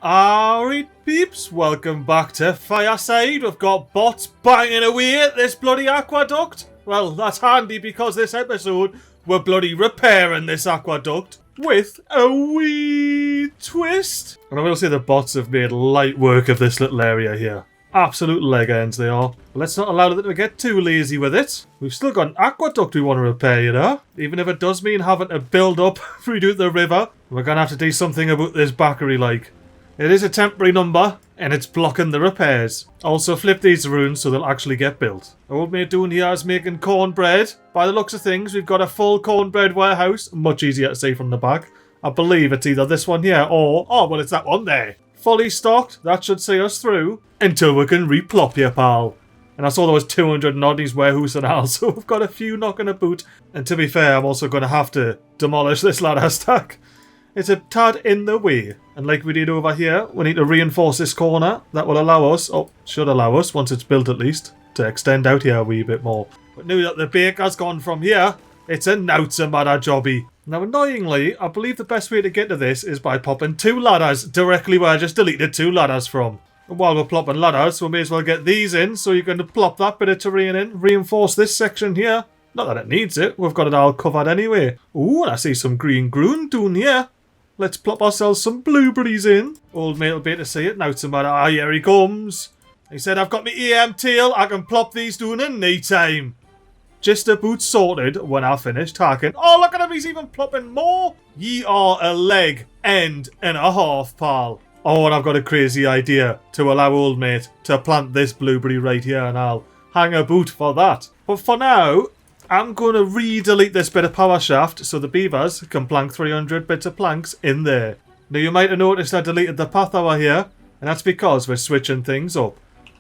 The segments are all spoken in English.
Alright peeps, welcome back to Fireside. We've got bots banging away at this bloody aqueduct. Well, that's handy because this episode we're bloody repairing this aqueduct with a wee twist. And I will say the bots have made light work of this little area here. Absolute leg ends they are. But let's not allow them to get too lazy with it. We've still got an aqueduct we want to repair, you know. Even if it does mean having to build up through the river, we're going to have to do something about this bakery like. It is a temporary number, and it's blocking the repairs. Also flip these runes so they'll actually get built. Old mate doing here is making cornbread. By the looks of things, we've got a full cornbread warehouse. Much easier to see from the back. I believe it's either this one here or... oh, well, it's that one there. Fully stocked. That should see us through until we can replop you, pal. And I saw there was 200 and odd in his warehouse and all, so we've got a few knocking about. And to be fair, I'm also going to have to demolish this ladder stack. It's a tad in the way. And like we did over here, we need to reinforce this corner. That will allow us, should allow us, once it's built at least, to extend out here a wee bit more. But now that the baker's gone from here, it's a nowt's a matter jobby. Now annoyingly, I believe the best way to get to this is by popping two ladders directly where I just deleted two ladders from. And while we're plopping ladders, we may as well get these in so you can plop that bit of terrain in, reinforce this section here. Not that it needs it, we've got it all covered anyway. Ooh, and I see some green ground down here. Let's plop ourselves some blueberries in. Old mate will be able to see it now. It's a matter. Ah, here he comes. He said, I've got my EM tail. I can plop these down in no time. Just about sorted when I finished hacking. Oh, look at him. He's even plopping more. Ye are a leg end and a half, pal. Oh, and I've got a crazy idea to allow old mate to plant this blueberry right here, and I'll hang a boot for that. But for now, I'm going to re-delete this bit of power shaft so the beavers can plank 300 bits of planks in there. Now you might have noticed I deleted the path over here, and that's because we're switching things up.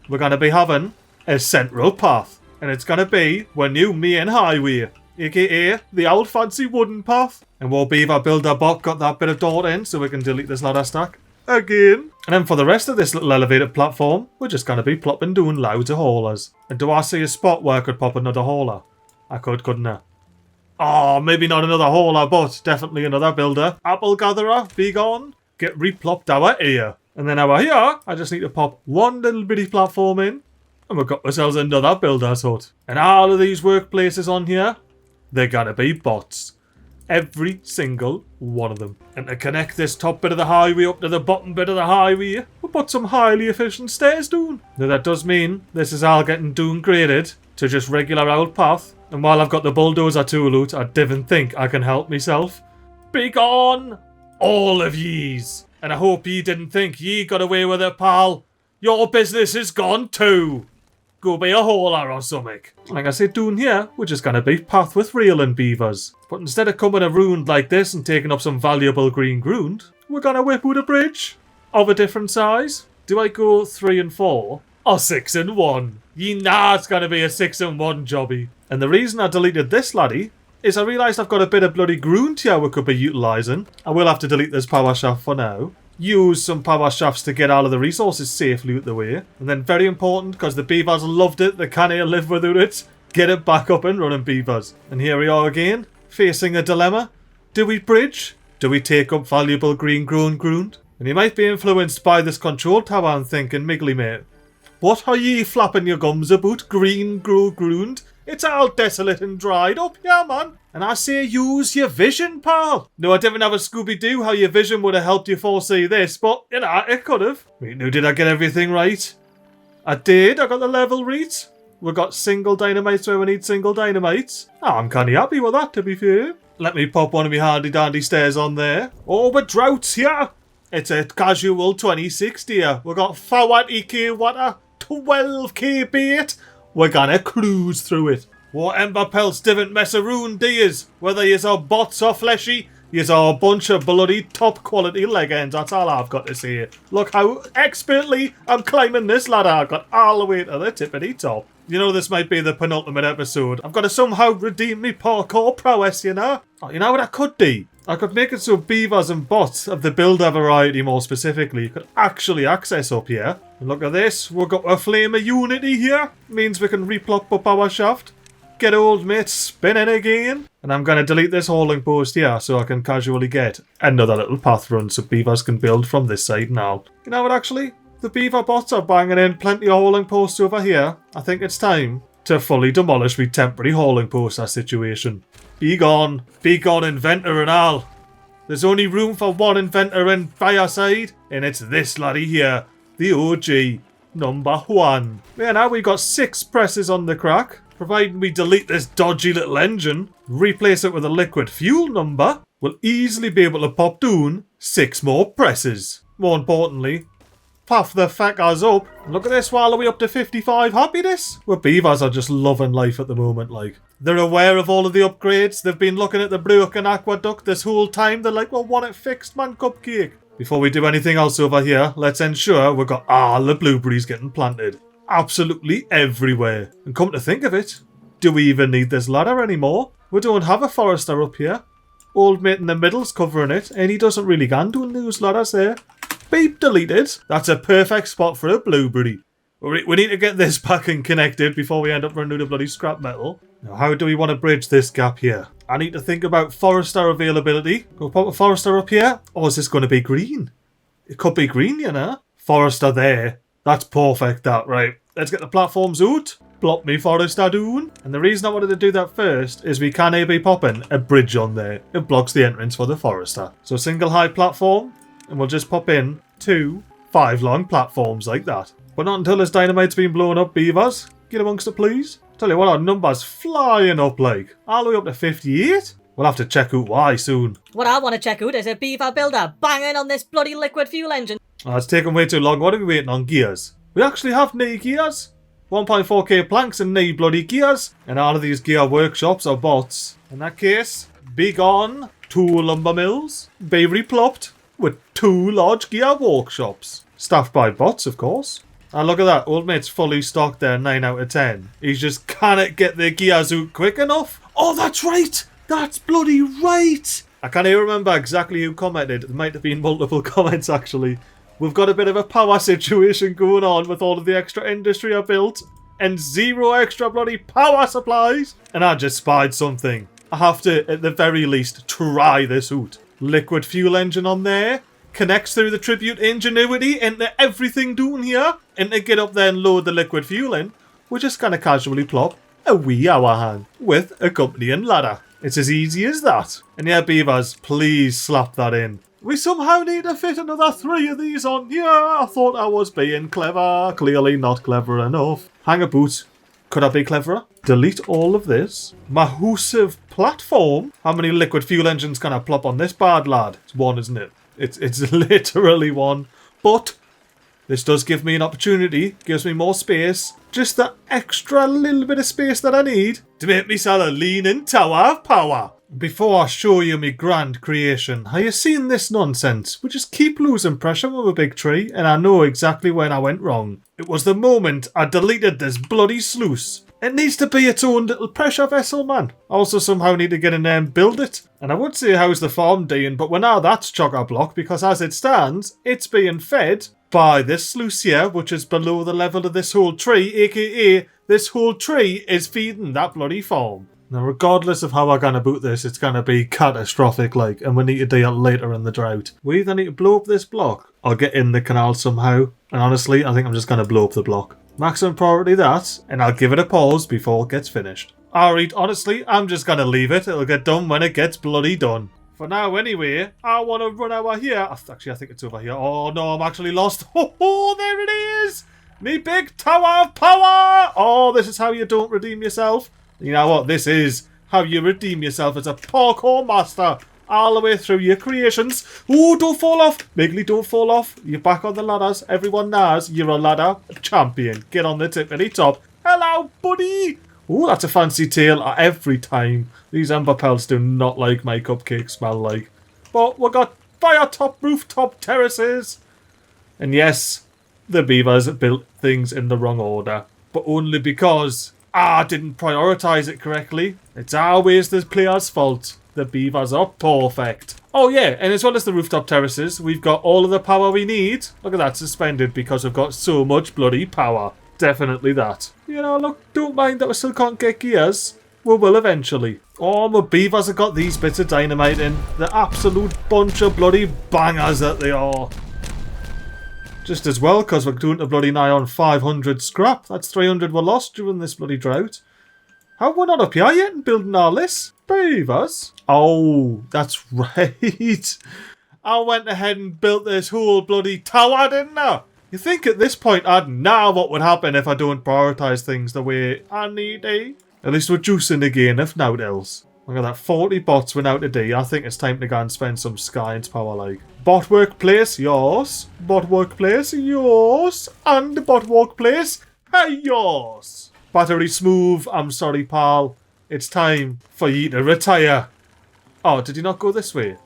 We're going to be having a central path, and it's going to be our new main highway, aka the old fancy wooden path. And while Beaver Builder Bot got that bit of dirt in so we can delete this ladder stack again. And then for the rest of this little elevated platform, we're just going to be plopping down loads of haulers. And do I see a spot where I could pop another hauler? I could, couldn't I? Oh, maybe not another hauler, but definitely another builder. Apple gatherer, be gone. Get replopped our here. And then over here, I just need to pop one little bitty platform in. And we've got ourselves another builder's hut. And all of these workplaces on here, they're gonna be bots. Every single one of them. And to connect this top bit of the highway up to the bottom bit of the highway, we'll put some highly efficient stairs down. Now that does mean this is all getting downgraded to just regular old path. And while I've got the bulldozer tool out, I didn't think I can help myself. Be gone, all of yees. And I hope ye didn't think ye got away with it, pal. Your business is gone too. Go be a hauler or something. Like I said, down here, we're just going to be path with railing beavers. But instead of coming around like this and taking up some valuable green ground, we're going to whip out a bridge of a different size. Do I go 3 and 4? Or 6 and 1? Ye nah, it's going to be a 6 and 1 jobby. And the reason I deleted this laddie is I realised I've got a bit of bloody ground here we could be utilising. I will have to delete this power shaft for now. Use some power shafts to get all of the resources safely out the way. And then very important, because the beavers loved it, they can't live without it, get it back up and running, beavers. And here we are again, facing a dilemma. Do we bridge? Do we take up valuable green grown ground? And you might be influenced by this control tower and thinking, MiGly mate, what are ye flapping your gums about, green grow ground? It's all desolate and dried up, yeah man. And I say use your vision, pal. No, I didn't have a Scooby-Doo how your vision would have helped you foresee this, but, you know, it could have. Wait, now did I get everything right? I did, I got the level right. We got single dynamites where we need single dynamites. Oh, I'm kinda happy with that, to be fair. Let me pop one of my handy-dandy stairs on there. Oh, but droughts here. It's a casual 2060 here. We got 40k water, 12k bait. We're gonna cruise through it. What Emberpelts didn't mess around, do yous? Whether yous are bots or fleshy, yous are a bunch of bloody top quality leg ends. That's all I've got to say. Look how expertly I'm climbing this ladder. I've got all the way to the tippity top. You know this might be the penultimate episode. I've got to somehow redeem me parkour prowess, you know? Oh, you know what I could do? I could make it so beavers and bots of the builder variety more specifically could actually access up here. And look at this, we've got a flame of unity here. Means we can replop up our shaft. get old mate spinning again. And I'm going to delete this hauling post here so I can casually get another little path run so beavers can build from this side now. You know what, actually? The beaver bots are banging in plenty of hauling posts over here. I think it's time to fully demolish my temporary hauling poster situation. Be gone, inventor and all. There's only room for one inventor in Fireside, and it's this laddie here, the OG, number 1. Yeah, now we've got 6 presses on the crack. Providing we delete this dodgy little engine, replace it with a liquid fuel number, we'll easily be able to pop down 6 more presses. More importantly, puff the feckers up. Look at this, while we up to 55 happiness. Well, beavers are just loving life at the moment, like. They're aware of all of the upgrades. They've been looking at the broken aqueduct this whole time. They're like, well, want it fixed, man, Cupcake. Before we do anything else over here, let's ensure we've got all the blueberries getting planted. Absolutely everywhere. And come to think of it, do we even need this ladder anymore? We don't have a forester up here. Old mate in the middle's covering it, and he doesn't really can do those ladders there. Beep, deleted. That's a perfect spot for a blueberry. We need to get this back and connected before we end up running out of bloody scrap metal. Now, how do we want to bridge this gap here? I need to think about forester availability. Go pop a forester up here. Or is this going to be green? It could be green, you know. Forester there. That's perfect, that. Right. Let's get the platforms out. Plop me forester down. And the reason I wanted to do that first is we can be popping a bridge on there. It blocks the entrance for the forester. So single high platform. And we'll just pop in 2 5-long platforms like that. But not until this dynamite's been blown up, beavers. Get amongst it, please. Tell you what, our number's flying up, like. All the way up to 58? We'll have to check out why soon. What I want to check out is a beaver builder banging on this bloody liquid fuel engine. Oh, it's taken way too long. What are we waiting on? Gears. We actually have knee gears. 1.4k planks and knee bloody gears. And all of these gear workshops are bots. In that case, be gone 2 lumber mills. Be replopped with 2 large gear workshops. Staffed by bots, of course. And look at that, old mate's fully stocked there, 9 out of 10. He just cannot get the gears out quick enough. Oh, that's right! That's bloody right! I can't even remember exactly who commented. There might have been multiple comments, actually. We've got a bit of a power situation going on with all of the extra industry I built. And 0 extra bloody power supplies. And I just spied something. I have to, at the very least, try this out. Liquid fuel engine on there. Connects through the tribute ingenuity into everything down here. And to get up there and load the liquid fuel in, we just kind of casually plop a wee hour hand with accompanying ladder. It's as easy as that. And yeah, beavers, please slap that in. We somehow need to fit another 3 of these on here. I thought I was being clever. Clearly not clever enough. Hang a boot. Could I be cleverer? Delete all of this. Mahoosive platform. How many liquid fuel engines can I plop on this bad lad? It's 1, isn't it? It's literally 1. But this does give me an opportunity. Gives me more space. Just that extra little bit of space that I need to make myself a leaning tower of power. Before I show you my grand creation, have you seen this nonsense? We just keep losing pressure with a big tree, and I know exactly when I went wrong. It was the moment I deleted this bloody sluice. It needs to be its own little pressure vessel, man. I also somehow need to get in there and build it. And I would say how's the farm doing, but well, now that's chock-a-block, because as it stands, it's being fed by this sluice here, which is below the level of this whole tree, aka this whole tree is feeding that bloody farm. Now, regardless of how I'm going to boot this, it's going to be catastrophic, like, and we need to do it later in the drought. We either need to blow up this block or get in the canal somehow. And honestly, I think I'm just going to blow up the block. Maximum priority that, and I'll give it a pause before it gets finished. Alright, honestly, I'm just going to leave it. It'll get done when it gets bloody done. For now, anyway, I want to run over here. Actually, I think it's over here. Oh, no, I'm actually lost. Oh, there it is! Me big tower of power! Oh, this is how you don't redeem yourself. You know what? This is how you redeem yourself as a parkour master. All the way through your creations. Oh, don't fall off. MiGly, don't fall off. You're back on the ladders. Everyone knows you're a ladder champion. Get on the tippity top. Hello, buddy. Oh, that's a fancy tail every time. These Emberpelts do not like my Cupcake smell like. But we got fire top rooftop terraces. And yes, the beavers built things in the wrong order. But only because I didn't prioritise it correctly. It's always the player's fault. The beavers are perfect. Oh yeah, and as well as the rooftop terraces, we've got all of the power we need. Look at that, suspended because we've got so much bloody power. Definitely that. You know, look, don't mind that we still can't get gears. We will eventually. Oh, my beavers have got these bits of dynamite in. The absolute bunch of bloody bangers that they are. Just as well, because we're doing to bloody nigh on 500 scrap. That's 300 were lost during this bloody drought. How we're not up here yet and building our list? Beavers? Oh, that's right. I went ahead and built this whole bloody tower, didn't I? You think at this point I'd know what would happen if I don't prioritise things the way I need to? At least we're juicing again, if not else. Look at that, 40 bots went out today. I think it's time to go and spend some Science power, like. Bot workplace, yours. Bot workplace, yours. And bot workplace, yours. Battery smooth, I'm sorry, pal. It's time for you to retire. Oh, did he not go this way?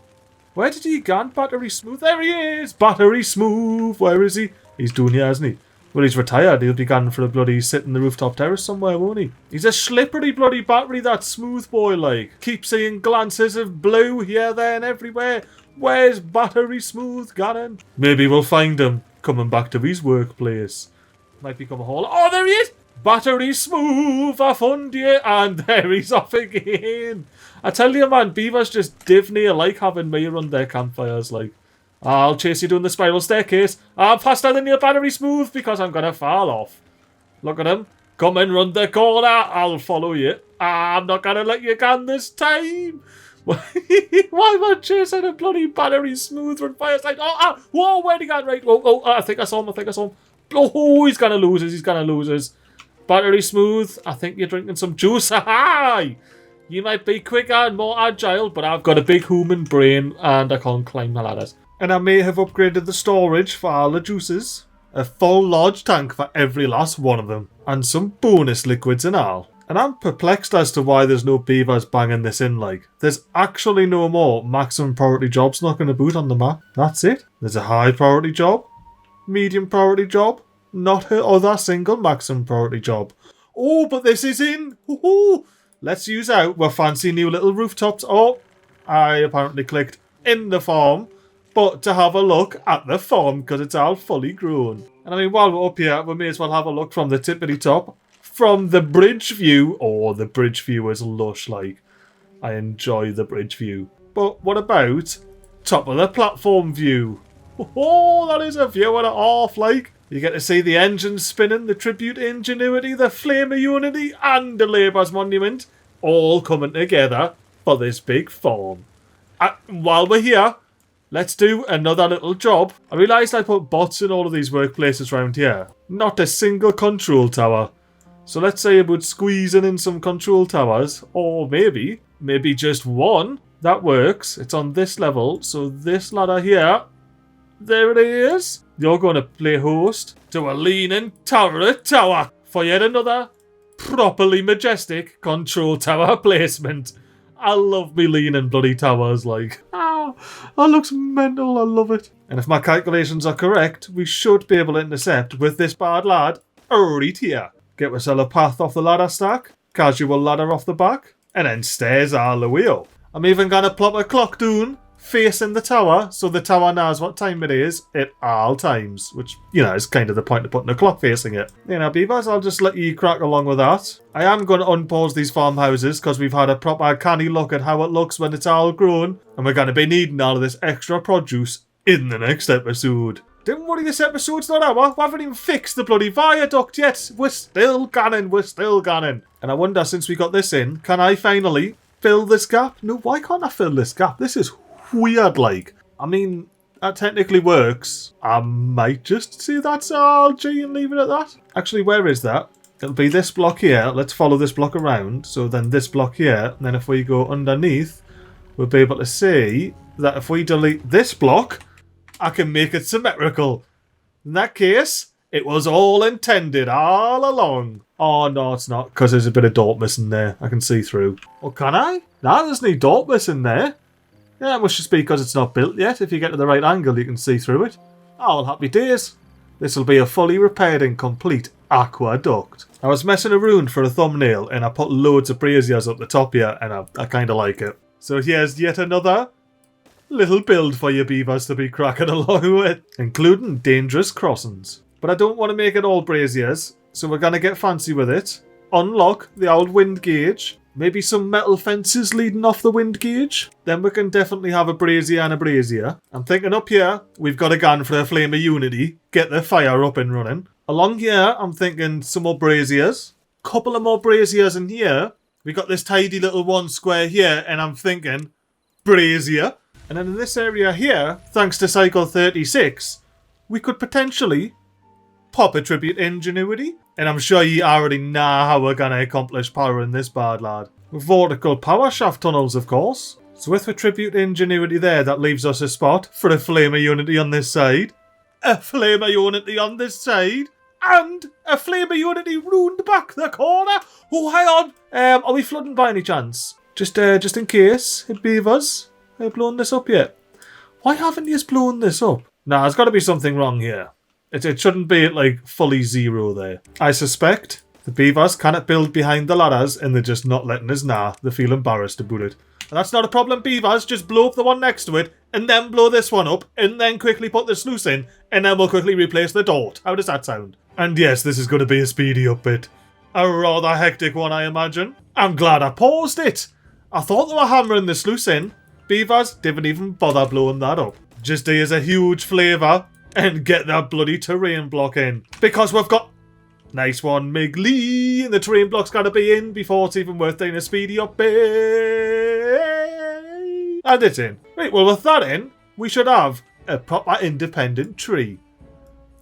Where did he go? Battery smooth, there he is. Battery smooth, where is he? He's doing here, isn't he? Well, he's retired. He'll be gone for a bloody sit in the rooftop terrace somewhere, won't he? He's a slippery bloody battery, that smooth boy, like. Keep seeing glances of blue here, there, and everywhere. Where's Battery Smooth gone? Maybe we'll find him coming back to his workplace. Might become a hauler. Oh, there he is! Battery Smooth, I found you. And there he's off again. I tell you, man, beavers just divney like having me run their campfires, like. I'll chase you down the spiral staircase. I'm faster than your Battery Smooth because I'm gonna fall off. Look at him. Come and run the corner. I'll follow you. I'm not gonna let you go this time. Why am I chasing a bloody Battery Smooth from Fireside? Oh, whoa, where'd he go? Right, I think I saw him, Oh, he's gonna lose us, Battery Smooth, I think you're drinking some juice. Hi! You might be quicker and more agile, but I've got a big human brain and I can't climb the ladders. And I may have upgraded the storage for all the juices. A full large tank for every last one of them. And some bonus liquids and all. And I'm perplexed as to why there's no beavers banging this in, like. There's actually no more maximum priority jobs knocking about on the map. That's it. There's a high priority job, medium priority job, not her other single maximum priority job. Oh, but this is in. Ooh. Let's use out our fancy new little rooftops. Oh, I apparently clicked in the farm, but to have a look at the farm because it's all fully grown. And I mean, while we're up here, we may as well have a look from the tippity top. From the bridge view, oh, the bridge view is lush, like. I enjoy the bridge view. But what about top of the platform view? Oh, that is a view and a half, like. You get to see the engine spinning, the tribute to ingenuity, the flame of unity, and the labour's monument, all coming together for this big farm. And while we're here, let's do another little job. I realised I put bots in all of these workplaces around here. Not a single control tower. So let's say about squeezing in some control towers, or maybe just one. That works. It's on this level, so this ladder here, there it is. You're going to play host to a leaning turret tower for yet another properly majestic control tower placement. I love me leaning bloody towers, like. Ah, that looks mental, I love it. And if my calculations are correct, we should be able to intercept with this bad lad right here. Get myself a path off the ladder stack, casual ladder off the back, and then stairs all the way up. I'm even going to plop a clock down facing the tower, so the tower knows what time it is at all times, which, you know, is kind of the point of putting a clock facing it. You know, beavers, I'll just let you crack along with that. I am going to unpause these farmhouses because we've had a proper canny look at how it looks when it's all grown, and we're going to be needing all of this extra produce in the next episode. Don't worry, this episode's not over. We haven't even fixed the bloody viaduct yet. We're still gunning. And I wonder, since we got this in, can I finally fill this gap? No, why can't I fill this gap? This is weird, like. I mean, that technically works. I might just say that's RG and leave it at that. Actually, where is that? It'll be this block here. Let's follow this block around. So then this block here. And then if we go underneath, we'll be able to see that if we delete this block, I can make it symmetrical. In that case, it was all intended all along. Oh, no, it's not, because there's a bit of darkness in there. I can see through. Well, can I? No, there's no darkness in there. Yeah, it must just be because it's not built yet. If you get to the right angle, you can see through it. Oh, well, happy days. This will be a fully repaired and complete aqueduct. I was messing around for a thumbnail, and I put loads of braziers up the top here, and I kind of like it. So here's yet another little build for your beavers to be cracking along with, including dangerous crossings. But I don't want to make it all braziers, so we're going to get fancy with it. Unlock the old wind gauge. Maybe some metal fences leading off the wind gauge. Then we can definitely have a brazier and a brazier. I'm thinking up here, we've got a gun for a flame of unity. Get the fire up and running. Along here, I'm thinking some more braziers. Couple of more braziers in here. We got this tidy little one square here, and I'm thinking brazier. And then in this area here, thanks to Cycle 36, we could potentially pop a tribute ingenuity. And I'm sure you already know how we're going to accomplish power in this bad lad. With vertical power shaft tunnels, of course. So with the tribute ingenuity there, that leaves us a spot for a flame of unity on this side. A flame of unity on this side. And a flame of unity round back the corner. Oh, hang on. Are we flooding by any chance? Just in case. Beavers. Have you blown this up yet? Why haven't you blown this up? Nah, there's got to be something wrong here. It shouldn't be at like fully zero there. I suspect the beavers cannot build behind the ladders and they're just not letting us know. They feel embarrassed about it. And that's not a problem, beavers. Just blow up the one next to it and then blow this one up and then quickly put the sluice in and then we'll quickly replace the dort. How does that sound? And yes, this is going to be a speedy up bit. A rather hectic one, I imagine. I'm glad I paused it. I thought they were hammering the sluice in. Beavers didn't even bother blowing that up. Just here's a huge flavour. And get that bloody terrain block in. Because we've got... Nice one, MiGly. And the terrain block's got to be in before it's even worth doing a speedy up. And it's in. Right, well with that in, we should have a proper independent tree.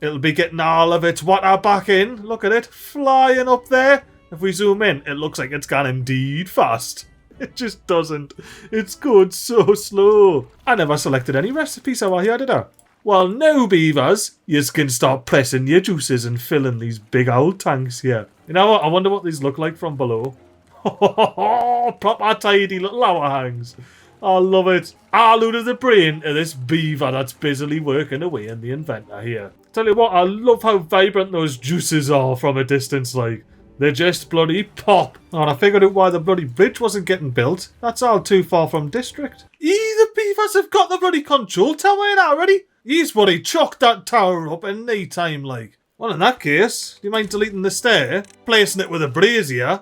It'll be getting all of its water back in. Look at it, flying up there. If we zoom in, it looks like it's gone indeed fast. It just doesn't. It's going so slow. I never selected any recipes over here, did I? Well, now, beavers, you can start pressing your juices and filling these big old tanks here. You know what? I wonder what these look like from below. Proper tidy little hour hangs. I love it. All out of the brain of this beaver that's busily working away in the inventor here. Tell you what, I love how vibrant those juices are from a distance, like. They just bloody pop. Oh, and I figured out why the bloody bridge wasn't getting built. That's all too far from district. The beavers have got the bloody control tower in already. He's bloody chucked that tower up in no time, like. Well, in that case, do you mind deleting the stair, placing it with a brazier,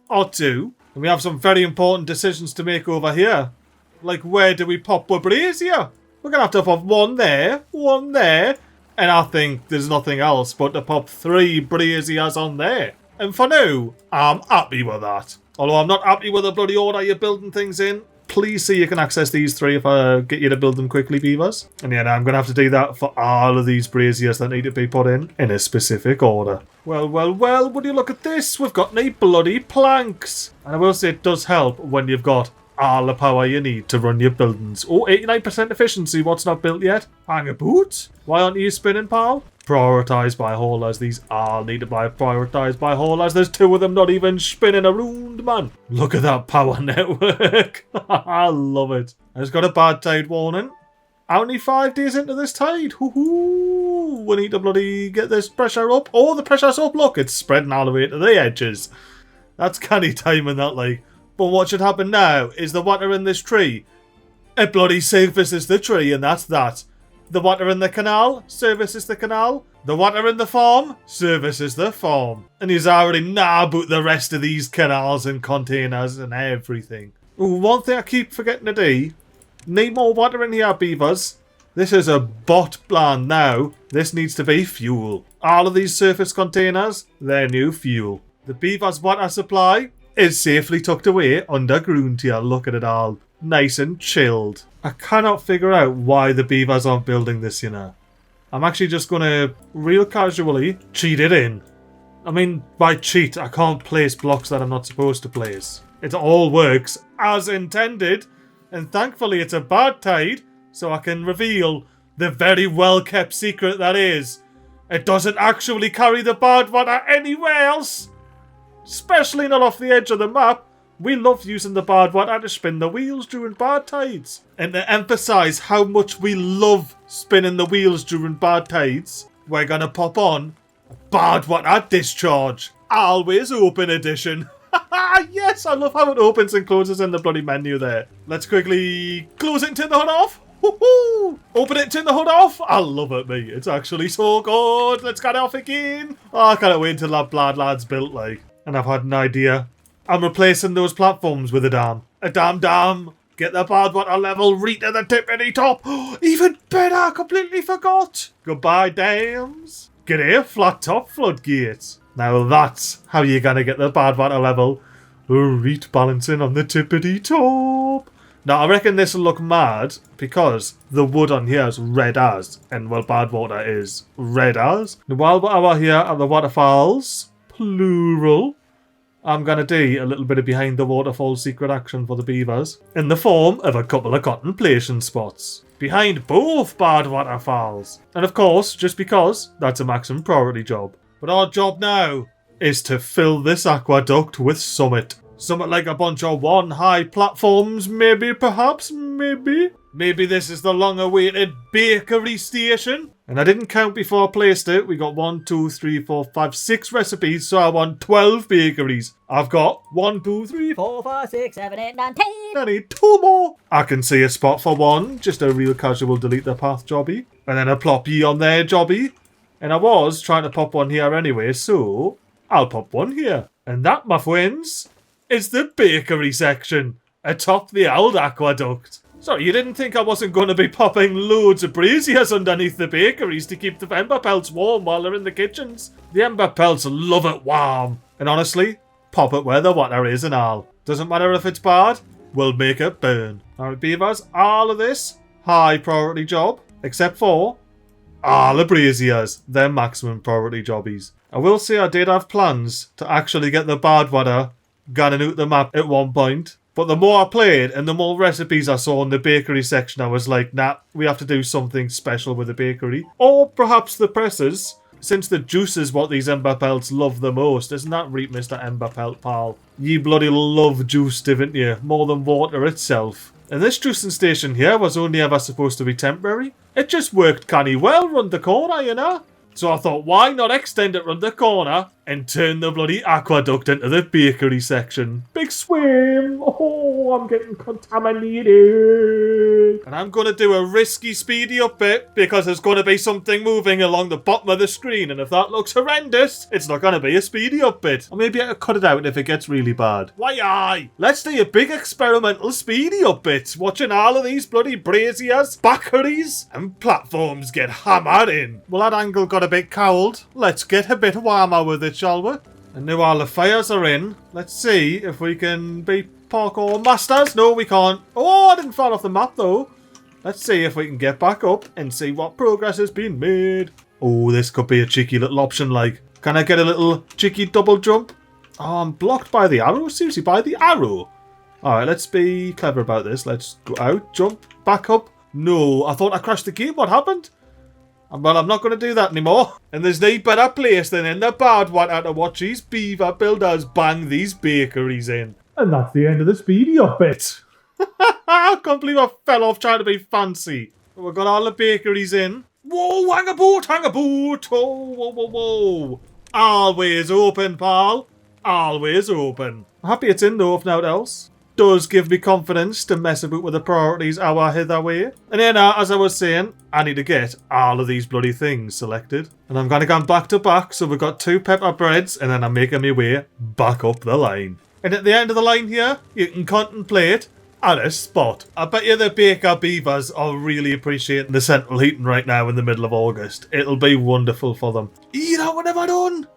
or two, and we have some very important decisions to make over here. Like, where do we pop a brazier? We're going to have pop one there, and I think there's nothing else but to pop 3 braziers on there. And for now, I'm happy with that. Although I'm not happy with the bloody order you're building things in. Please see you can access these 3 if I get you to build them quickly, beavers. And yeah, now I'm going to have to do that for all of these braziers that need to be put in a specific order. Well, would you look at this? We've got no bloody planks. And I will say it does help when you've got all the power you need to run your buildings. Oh, 89% efficiency, what's not built yet? Hang a boot? Why aren't you spinning, pal? Prioritised by haulers. These all need to be prioritised by haulers. There's 2 of them not even spinning around, man. Look at that power network. I love it. I just got a bad tide warning. Only 5 days into this tide. Hoo-hoo. We need to bloody get this pressure up. Oh, the pressure's up. Look, it's spreading all the way to the edges. That's canny timing that, like. But what should happen now is the water in this tree, it bloody services the tree, and that's that. The water in the canal services the canal. The water in the farm services the farm. And he's already know about the rest of these canals and containers and everything. Ooh, one thing I keep forgetting to do. Need more water in here, beavers. This is a bot plan now. This needs to be fuel. All of these surface containers, they're new fuel. The beavers' water supply is safely tucked away underground here. Look at it all. Nice and chilled. I cannot figure out why the beavers aren't building this, you know. I'm actually just going to, real casually, cheat it in. I mean, by cheat, I can't place blocks that I'm not supposed to place. It all works as intended. And thankfully it's a bad tide, so I can reveal the very well-kept secret that is. It doesn't actually carry the bad water anywhere else. Especially not off the edge of the map. We love using the bad water to spin the wheels during bad tides. And to emphasise how much we love spinning the wheels during bad tides, we're going to pop on bad water discharge. Always open edition. Yes, I love how it opens and closes in the bloody menu there. Let's quickly close it and turn the hood off. Woohoo! Open it and turn the hood off. I love it, mate. It's actually so good. Let's get it off again. Oh, I can't wait until that blood lad's built, like. And I've had an idea I'm replacing those platforms with a dam. A dam. Get the bad water level right to the tippity top. Even better, completely forgot. Goodbye, dams. Get here, flat top floodgates. Now that's how you're going to get the bad water level right balancing on the tippity top. Now I reckon this will look mad because the wood on here is red as, and well, bad water is red as. Now while we're here at the waterfalls, plural, I'm going to do a little bit of behind the waterfall secret action for the beavers in the form of a couple of contemplation spots behind both bad waterfalls. And of course, just because, that's a maximum priority job. But our job now is to fill this aqueduct with summit. Something like a bunch of one high platforms, maybe, perhaps, maybe. Maybe this is the long-awaited bakery station. And I didn't count before I placed it. We got 1, 2, 3, 4, 5, 6 recipes, so I want 12 bakeries. I've got 1, 2, 3, 4, 5, 6, 7, 8, 9, 10. I need 2 more. I can see a spot for 1, just a real casual delete the path jobby. And then a ploppy on there jobby. And I was trying to pop one here anyway, so I'll pop one here. And that, my friends, is the bakery section atop the old aqueduct. Sorry, you didn't think I wasn't going to be popping loads of braziers underneath the bakeries to keep the Emberpelts warm while they're in the kitchens? The Emberpelts love it warm. And honestly, pop it where the water is and all. Doesn't matter if it's bad, we'll make it burn. Alright, beavers, all of this, high priority job, except for all the braziers. They're maximum priority jobbies. I will say I did have plans to actually get the bad water gone out the map at one point. But the more I played and the more recipes I saw in the bakery section, I was like, nah, we have to do something special with the bakery. Or perhaps the presses, since the juice is what these Emberpelts love the most. Isn't that right, Mr. Emberpelt pal? Ye bloody love juice, didn't you? More than water itself. And this juicing station here was only ever supposed to be temporary. It just worked canny well round the corner, you know? So I thought, why not extend it round the corner and turn the bloody aqueduct into the bakery section? Big swim! Oh, I'm getting contaminated! And I'm going to do a risky speedy up bit because there's going to be something moving along the bottom of the screen, and if that looks horrendous, it's not going to be a speedy up bit. Or maybe I could cut it out if it gets really bad. Why aye! Let's do a big experimental speedy up bit, watching all of these bloody braziers, bakeries, and platforms get hammered in. Well, that angle got a bit cold. Let's get a bit warmer with it, shall we? And now all the fires are in. Let's see if we can be parkour masters. No, we can't. Oh, I didn't fall off the map though. Let's see if we can get back up and see what progress has been made. Oh, this could be a cheeky little option like. Can I get a little cheeky double jump? Oh, I'm blocked by the arrow? Seriously, by the arrow? Alright, let's be clever about this. Let's go out, jump, back up. No, I thought I crashed the game. What happened? Well, I'm not going to do that anymore. And there's no better place than in the bad water to watch these beaver builders bang these bakeries in. And that's the end of the speedy up bit. I can't believe I fell off trying to be fancy. But we've got all the bakeries in. Whoa, hang a boot, hang a boot. Oh, whoa, whoa, whoa. Always open, pal. Always open. I'm happy it's in though, if not else. Does give me confidence to mess about with the priorities our hither way. And then, as I was saying, I need to get all of these bloody things selected. And I'm going to go back to back, so we've got 2 pepper breads, and then I'm making my way back up the line. And at the end of the line here, you can contemplate at a spot. I bet you the baker beavers are really appreciating the central heating right now in the middle of August. It'll be wonderful for them. You know what have I done?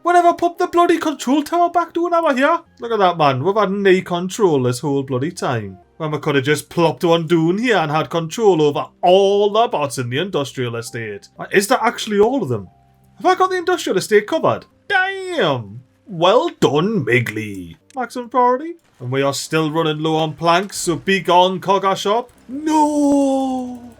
Whenever put the bloody control tower back down over here. Look at that, man. We've had no control this whole bloody time. When we could have just plopped one down here and had control over all the bots in the industrial estate. Is that actually all of them? Have I got the industrial estate covered? Damn! Well done, MiGly. Maximum priority. And we are still running low on planks, so be gone, Cogger Shop. No!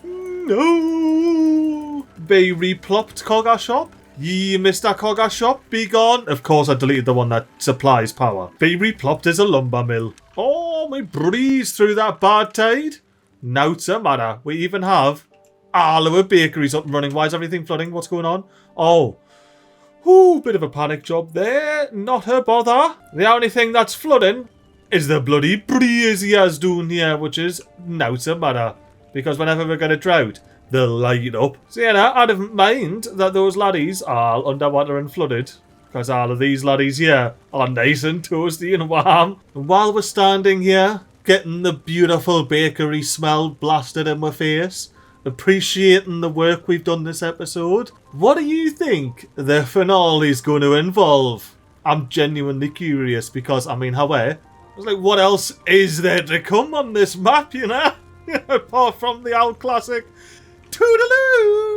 No! Be replopped, Cogger Shop. Ye, Mr. Cogger Shop, be gone. Of course, I deleted the one that supplies power. Be replopped as a lumber mill. Oh, we breeze through that bad tide. No, it's a matter. We even have all our bakeries up and running. Why is everything flooding? What's going on? Oh. Ooh, bit of a panic job there. Not a bother. The only thing that's flooding is the bloody braziers down here, which is not a matter. Because whenever we get a drought, they'll light up. So yeah, I didn't mind that those laddies are underwater and flooded. because all of these laddies here are nice and toasty and warm. And while we're standing here, getting the beautiful bakery smell blasted in my face, appreciating the work we've done this episode, what do you think the finale is going to involve? I'm genuinely curious because, I mean, I was like, what else is there to come on this map, you know? Apart from the old classic Toodaloo!